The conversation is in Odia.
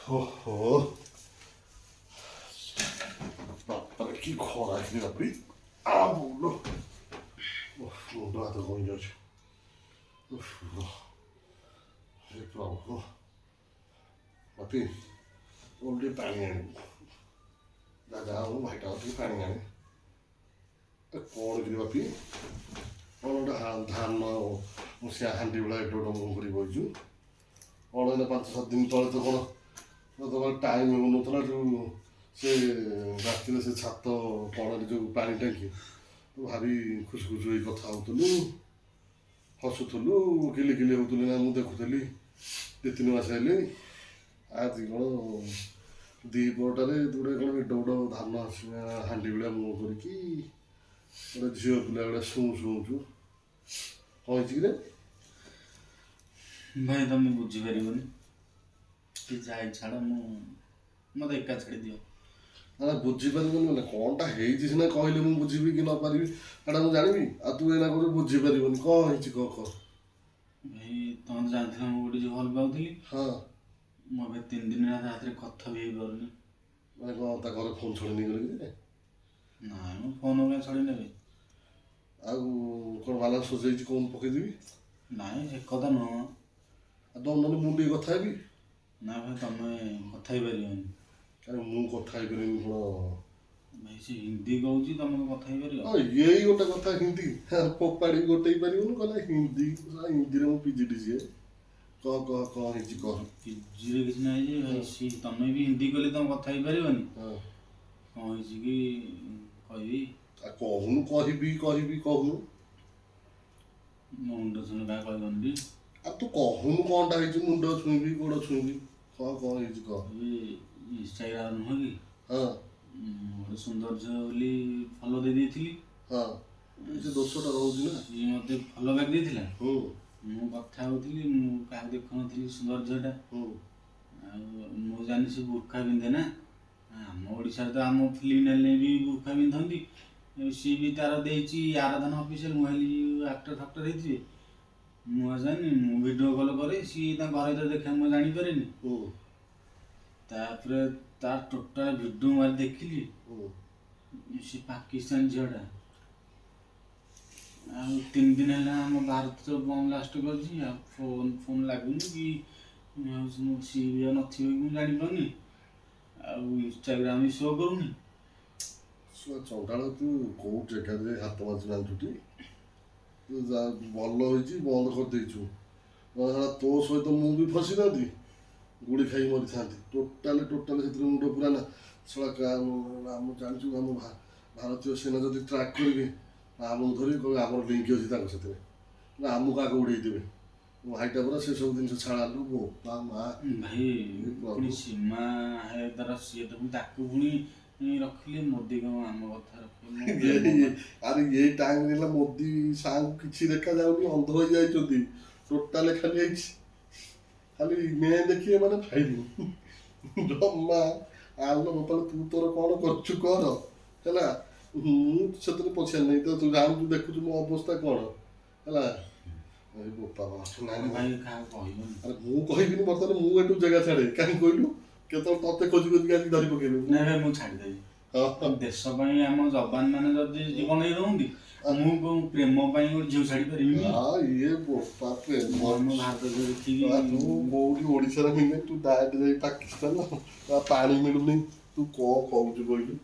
ଓହୋ ବାପାରେ କି ଖରା କି ବାପି ମୁଣ୍ଡ ମୁଣ୍ଡ ହାତ କମି ଯାଉଛି ହେ ପ୍ରଭୁ ବାପି ମୋର ଟିକେ ପାଣି ଆଣିବୁ ଦାଦା ହଉ ଭାଇଟା ହଉ ଟିକେ ପାଣି ଆଣି କ'ଣ କିରେ ବାପି କ'ଣ ଗୋଟେ ଧାନ ସେ ହାଣ୍ଡି ଭଳିଆ ଏଠି ଗୋଟେ ମୁହଁ କରି ବହିଛୁ କ'ଣ ଏଇନା 5-7 ଦିନ ତଳେ ତ କ'ଣ ତମର ଟାଇମ୍ ହେଉନଥିଲା ଯେଉଁ ସେ ରାତିରେ ସେ ଛାତ କଣରେ ଯେଉଁ ପାଣି ଟାଙ୍କି ଭାରି ଖୁସି ଖୁସି ହେଇ କଥା ହେଉଥିଲୁ ହସୁଥିଲୁ କିଲି କିଲି ହେଉଥିଲୁ ନା ମୁଁ ଦେଖୁଥିଲି 2-3 ମାସ ହେଲେ ଆଜି କ'ଣ ଦ୍ୱିପହରଟାରେ ଗୋଟେ କ'ଣ ଏଡ଼େ ବଡ଼ ଧାନ ଆସିବା ହାଣ୍ଡି ଭଳିଆ ମୁହଁ କରିକି ଗୋଟେ ଝିଅ ପିଲା ଭଳିଆ ଶୁଣୁଛୁ କ'ଣ ହେଇଛି କିରେ ଭାଇ ତମେ ବୁଝିପାରିବନି କି ଯାଇ ଛାଡ଼ ମୋତେ ଏକା ଛାଡ଼ିଦିଅ। ନା ବୁଝିପାରିବନି ମାନେ କ'ଣଟା ହେଇଛି ସିନା କହିଲେ ମୁଁ ବୁଝିବି କି ନ ପାରିବି ସେଇଟା ମୁଁ ଜାଣିବି ଆଉ ତୁ ଏଇନା କହୁଛୁ ବୁଝିପାରିବନି କ'ଣ ହେଇଛି କହ ଭାଇ ତମେ ତ ଜାଣିଥିଲ ମୁଁ ଗୋଟେ ଝିଅ ଭଲ ପାଉଥିଲି। ହଁ ମୁଁ ଏବେ 3 ଦିନ ହେଲା ତା ହାତରେ କଥା ବି ହେଇପାରୁନି। ମାନେ କ'ଣ ତା ଘରେ ଫୋନ୍ ଛଡ଼େଇ ନେଇଗଲେ କି ନାଇଁ ମୁଁ ଫୋନ୍ କାଇଁ ଛଡ଼େଇ ନେବି ଆଉ କ'ଣ ବାଲାନ୍ସ ସରିଯାଇଛି କ'ଣ ପକେଇଦେବି ନାଇଁ ସେ କଥା ନୁହଁ। ଆଉ ତମ ନହେଲେ ମୁଁ ଟିକେ କଥା ହେବି ନା ଭାଇ ତମେ କଥା ହେଇପାରିବନି। ଆରେ ମୁଁ କଥା ହେଇପାରିବିନି କ'ଣ ଭାଇ ସେ ହିନ୍ଦୀ କହୁଛି ତମେ କଥା ହେଇପାରିବ? ହଁ ଏଇ ଗୋଟେ କଥା ହିନ୍ଦୀ ଫୋପାଡ଼ି ଗୋଟେଇ ପାରିବୁନି କହିଲା ହିନ୍ଦୀ ହିନ୍ଦୀରେ ମୁଁ ପିଜିଟି ସିଏ କ'ଣ ହେଇଛି କହ ପିଜିରେ କିଛି ନାହିଁ ଯେ ଭାଇ ସିଏ ତମେ ବି ହିନ୍ଦୀ କଲେ ତମେ କଥା ହେଇପାରିବନି। ହଁ କ'ଣ ହେଇଛି କି କହିବି? ଆଉ କହୁନୁ କହିବି କହୁନୁ ମୋ ମୁଣ୍ଡ ଶୁଣି କାହା କହିବନି। ଆଉ ତୁ କହୁନୁ କ'ଣଟା ହେଇଛି ମୁଣ୍ଡ ଛୁଇଁବି ଗୋଡ଼ ଛୁଇଁବି କ'ଣ ହେଇଛି କହ ଇନଷ୍ଟାଗ୍ରାମ ନୁହଁ କି ହଁ ଗୋଟେ ସୁନ୍ଦର ଝିଅ ବୋଲି ଫଲୋ ଦେଇଥିଲି। ହଁ ସେ ଦୋଷଟା ରହୁଛି ନା ସିଏ ମୋତେ ଫଲୋ ବ୍ୟାକ୍ ଦେଇଥିଲା। ହୁଁ ମୁଁ କଥା ହେଉଥିଲି ମୁଁ କାହାକୁ ଦେଖୁନଥିଲି ସୁନ୍ଦର ଝିଅଟା। ହୁଁ ଆଉ ମୁଁ ଜାଣି ସେ ବୁର୍ଖା ପିନ୍ଧେ ନା ଆମ ଓଡ଼ିଶାରେ ତ ଆମ ଫିଲ୍ମ ନେଲେ ବି ବୁର୍ଖା ପିନ୍ଧନ୍ତି। ସିଏ ବି ତାର ଦେଇଛି ଆରାଧନା ଅଫିସିଆଲ ମୁଁ ହେଲି ଆକ୍ଟର ଫାକ୍ଟର ହେଇଥିବେ ମୁଁ ଆଉ ଜାଣିନି। ମୁଁ ଭିଡ଼ିଓ କଲ୍ କରେ ସିଏ ତାଙ୍କ ଘରେ ଯେତେବେଳେ ଦେଖେ ମୁଁ ଜାଣିପାରେନି। ତାପରେ ତାର ଟୋଟାଲ ଭିଡ଼ିଓ ମାରି ଦେଖିଲି ସେ ପାକିସ୍ତାନ ଝିଅଟା। ଆଉ 3 ଦିନ ହେଲା ଆମ ଭାରତ ବମ୍ ଲାଷ୍ଟ କରିଛି ଆଉ ଫୋନ୍ ଲାଗୁନି କି ସିଏ ବି ନଥିବ କି ମୁଁ ଜାଣିପାରୁନି ଆଉ ଇନଷ୍ଟାଗ୍ରାମ ବି ଶୋ କରୁନି। ଚଣ୍ଡାଳ ତୁ କେଉଁ ଜାଗାରେ ହାତ ମାରି ଜାଣିଛୁ ତୁ ଭଲ ହେଇଛି ବନ୍ଦ କରିଦେଇଛୁ ତୋ ସହିତ ମୁଁ ବି ଫସିଥାନ୍ତି ଗୁଳି ଖାଇ ମରିଥାନ୍ତି ଟୋଟାଲି ସେଥିରେ ମୁଣ୍ଡ ପୁରା ନା ସେଟା ଆମ ଜାଣିଛୁ ଆମ ଭାରତୀୟ ସେନା ଯଦି ଟ୍ରାକ୍ କରିବେ ଆମକୁ ଧରି କହିବେ ଆମର ଲିଙ୍କ ଅଛି ତାଙ୍କ ସେଥିରେ ନା ଆମକୁ ଆଗ ଉଡ଼େଇ ଦେବେ ଭାଇଟା ପରା ସେ ସବୁ ଜିନିଷ ଛାଡ଼ାଲୁ ବୋପା ମା ଭାଇ ପୁଣି ସୀମା ଦ୍ୱାରା ସିଏ ତ ତାକୁ ପୁଣି ରଖିଲେ ମୋଦି କ'ଣ ଆମ କଥା ରଖିଲେ? ଆରେ ଏଇ ଟାଇମ୍ ହେଲା ମୋଦି ସାଙ୍ଗକୁ କିଛି ଦେଖାଯାଉନି ଅନ୍ଧ ହେଇଯାଇଛନ୍ତି ଟୋଟାଲି ଖାଲି ହେଇଛି ଖାଲି ମେ ଦେଖିବେ ମାନେ ଫାଇଲିଂ ଜମା ଆଲୋ ବୋପାଳ ତୁ ତୋର କ'ଣ କରୁଛୁ କର ହେଲା ମୁଁ ସେଥିରେ ପଛିଆ ନାହିଁ ତ ତୁ ଜାଣୁଛୁ ଦେଖୁଛୁ ମୋ ଅବସ୍ଥା କ'ଣ ହେଲା ବୋପା ଭାଇ କାହାକୁ କହିବନି। ଆରେ ମୁଁ କହିବିନି ବର୍ତ୍ତମାନ ମୁଁ ଏଠୁ ଜାଗା ଛାଡ଼େ କାହିଁକି କହିଲୁ କେତେବେଳେ ତତେ ଖୋଜି ଆଜି ଧରି ପକେଇବେ ନାଇଁ ଭାଇ ମୁଁ ଛାଡ଼ିଦେବି। ଦେଶ ପାଇଁ ଆମ ଯବାନ ମାନେ ଯଦି ଜୀବନ ଦେଇ ଦଉନ୍ତି ମୁଁ କୋଉ ପ୍ରେମ ପାଇଁ ଗୋଟେ ଝିଅ ଛାଡ଼ି ପାରିବିନି। ଇଏ ବୋପା ପ୍ରେମ ଆମ ଭାରତ ଦେଖିକି ତୁ କୋଉଠି ଓଡ଼ିଶାରେ ମିଳେ ତୁ ଡାଇରେକ୍ଟ ଯାଇ ପାକିସ୍ତାନ ପାଣି ମିଳୁନି ତୁ କ'ଣ କହୁଛୁ କହିଲୁ